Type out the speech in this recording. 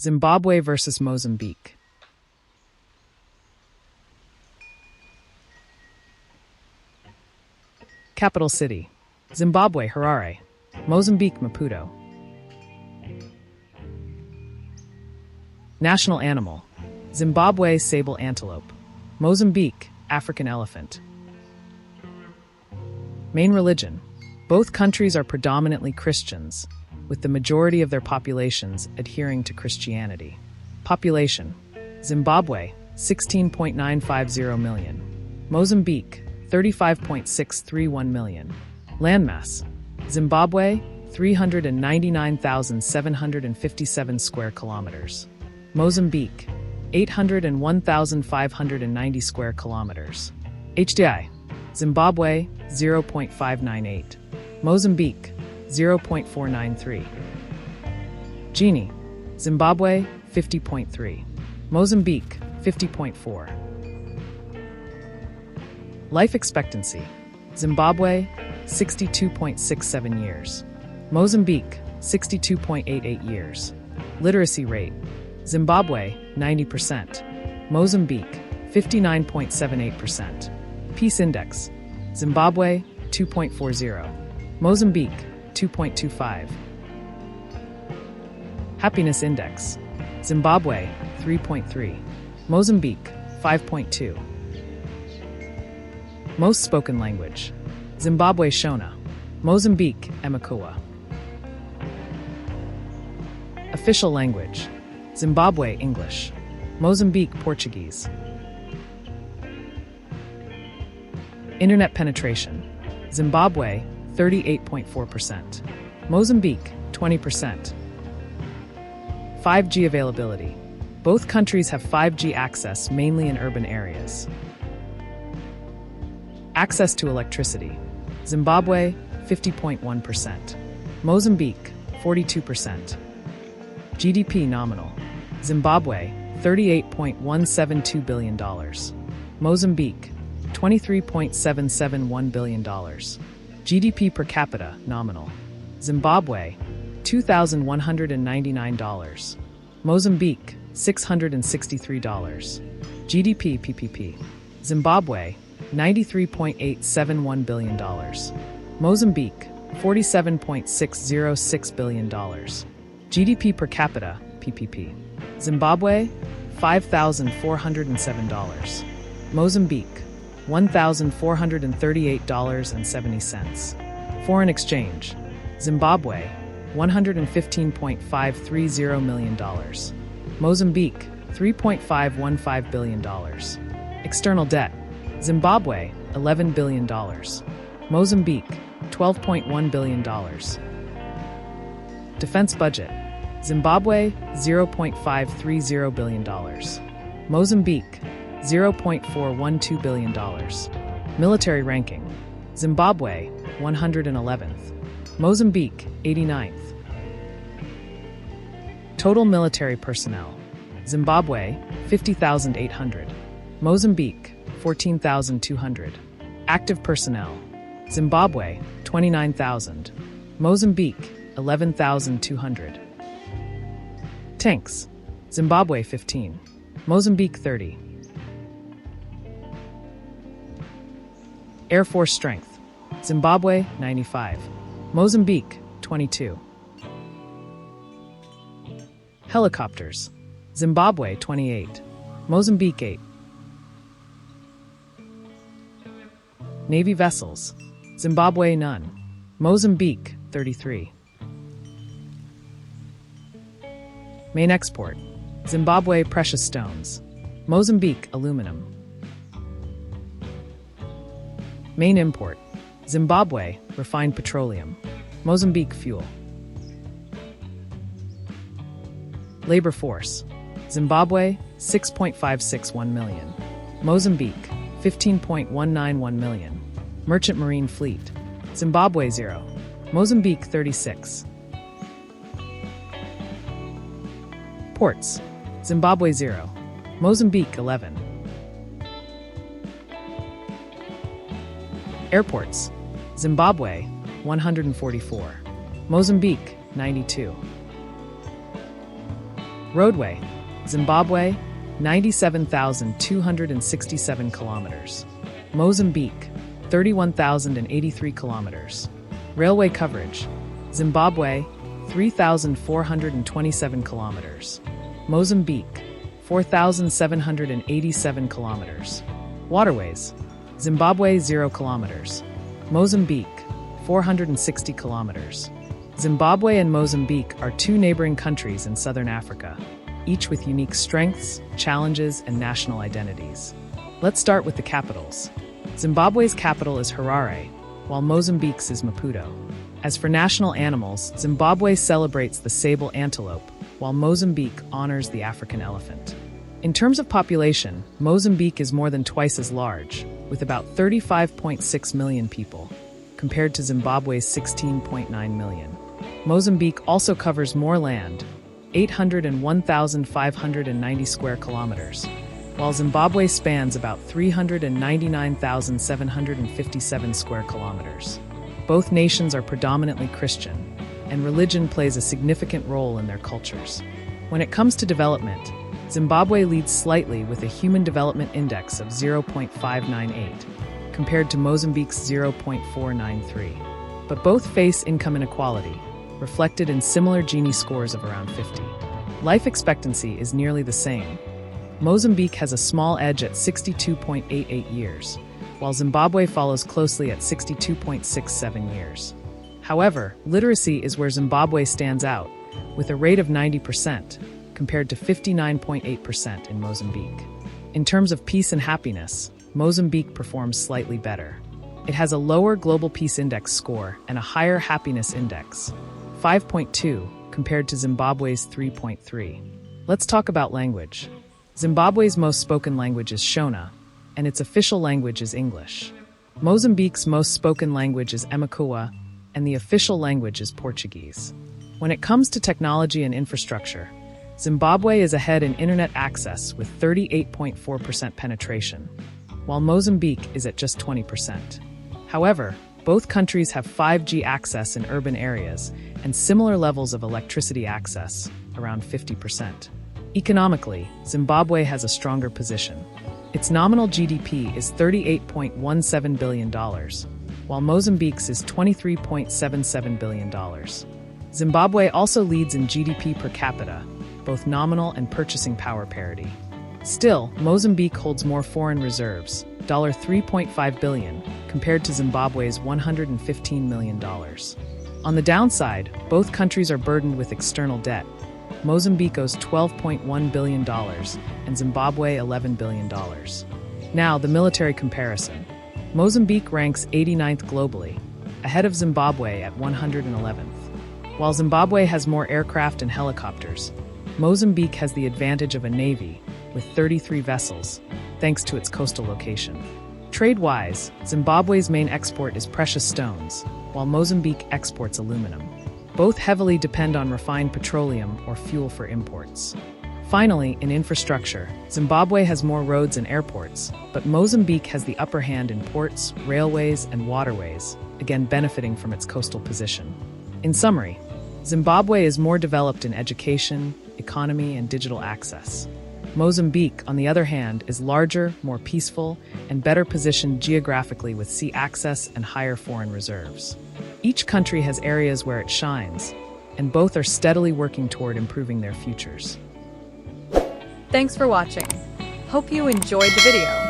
Zimbabwe versus Mozambique. Capital city: Zimbabwe, Harare. Mozambique, Maputo. National animal: Zimbabwe, sable antelope. Mozambique, African elephant. Main religion: both countries are predominantly Christians, with the majority of their populations adhering to Christianity. Population: Zimbabwe, 16.950 million. Mozambique, 35.631 million. Landmass: Zimbabwe, 399,757 square kilometers. Mozambique, 801,590 square kilometers. HDI: Zimbabwe, 0.598. Mozambique, 0.493. Gini: Zimbabwe, 50.3. Mozambique, 50.4. Life expectancy: Zimbabwe, 62.67 years. Mozambique, 62.88 years. Literacy rate: Zimbabwe, 90%. Mozambique, 59.78%. Peace index: Zimbabwe, 2.40. Mozambique, 2.25. Happiness index: Zimbabwe, 3.3. Mozambique, 5.2. Most spoken language: Zimbabwe Shona. Mozambique Emakua. Official language: Zimbabwe English. Mozambique Portuguese. Internet penetration: Zimbabwe 38.4%. Mozambique 20%. 5G availability: both countries have 5G access mainly in urban areas. Access to electricity: Zimbabwe 50.1%. Mozambique 42%. GDP nominal: Zimbabwe $38.172 billion. Mozambique $23.771 billion. GDP per capita nominal: Zimbabwe $2,199. Mozambique $663. GDP PPP: Zimbabwe $93.871 billion. Mozambique $47.606 billion. GDP per capita PPP: Zimbabwe $5,407. Mozambique $1,438.70. Foreign exchange: Zimbabwe $115.530 million. Mozambique $3.515 billion. External debt: Zimbabwe $11 billion. Mozambique $12.1 billion. Defense budget: Zimbabwe $0.530 billion. Mozambique $0.412 billion. Military ranking: Zimbabwe 111th. Mozambique 89th. Total military personnel: Zimbabwe 50,800. Mozambique 14,200. Active personnel: Zimbabwe 29,000. Mozambique 11,200. Tanks: Zimbabwe 15. Mozambique 30. Air Force strength: Zimbabwe 95. Mozambique 22. Helicopters: Zimbabwe 28. Mozambique 8. Navy vessels: Zimbabwe none. Mozambique 33. Main export: Zimbabwe precious stones. Mozambique aluminum. Main import: Zimbabwe refined petroleum. Mozambique fuel. Labor force: Zimbabwe 6.561 million. Mozambique 15.191 million. Merchant marine fleet: Zimbabwe 0. Mozambique 36. Ports: Zimbabwe 0. Mozambique 11. Airports: Zimbabwe 144. Mozambique 92. Roadway, Zimbabwe, 97,267 kilometers. Mozambique, 31,083 kilometers. Railway coverage, Zimbabwe, 3,427 kilometers. Mozambique, 4,787 kilometers. Waterways, Zimbabwe 0 kilometers. Mozambique, 460 kilometers. Zimbabwe and Mozambique are two neighboring countries in southern Africa, each with unique strengths, challenges, and national identities. Let's start with the capitals. Zimbabwe's capital is Harare, while Mozambique's is Maputo. As for national animals, Zimbabwe celebrates the sable antelope, while Mozambique honors the African elephant. In terms of population, Mozambique is more than twice as large, with about 35.6 million people, compared to Zimbabwe's 16.9 million. Mozambique also covers more land, 801,590 square kilometers, while Zimbabwe spans about 399,757 square kilometers. Both nations are predominantly Christian, and religion plays a significant role in their cultures. When it comes to development, Zimbabwe leads slightly with a Human Development Index of 0.598, compared to Mozambique's 0.493. But both face income inequality, reflected in similar Gini scores of around 50. Life expectancy is nearly the same. Mozambique has a small edge at 62.88 years, while Zimbabwe follows closely at 62.67 years. However, literacy is where Zimbabwe stands out, with a rate of 90%, compared to 59.8% in Mozambique. In terms of peace and happiness, Mozambique performs slightly better. It has a lower Global Peace Index score and a higher Happiness Index, 5.2, compared to Zimbabwe's 3.3. Let's talk about language. Zimbabwe's most spoken language is Shona, and its official language is English. Mozambique's most spoken language is Emakua, and the official language is Portuguese. When it comes to technology and infrastructure, Zimbabwe is ahead in internet access with 38.4% penetration, while Mozambique is at just 20%. However, both countries have 5G access in urban areas and similar levels of electricity access, around 50%. Economically, Zimbabwe has a stronger position. Its nominal GDP is $38.17 billion, while Mozambique's is $23.77 billion. Zimbabwe also leads in GDP per capita, both nominal and purchasing power parity. Still, Mozambique holds more foreign reserves, $3.5 billion, compared to Zimbabwe's $115 million. On the downside, both countries are burdened with external debt. Mozambique owes $12.1 billion and Zimbabwe $11 billion. Now, the military comparison. Mozambique ranks 89th globally, ahead of Zimbabwe at 111th. While Zimbabwe has more aircraft and helicopters, Mozambique has the advantage of a navy, with 33 vessels, thanks to its coastal location. Trade-wise, Zimbabwe's main export is precious stones, while Mozambique exports aluminum. Both heavily depend on refined petroleum or fuel for imports. Finally, in infrastructure, Zimbabwe has more roads and airports, but Mozambique has the upper hand in ports, railways, and waterways, again benefiting from its coastal position. In summary, Zimbabwe is more developed in education, economy, and digital access. Mozambique, on the other hand, is larger, more peaceful, and better positioned geographically with sea access and higher foreign reserves. Each country has areas where it shines, and both are steadily working toward improving their futures. Thanks for watching. Hope you enjoyed the video.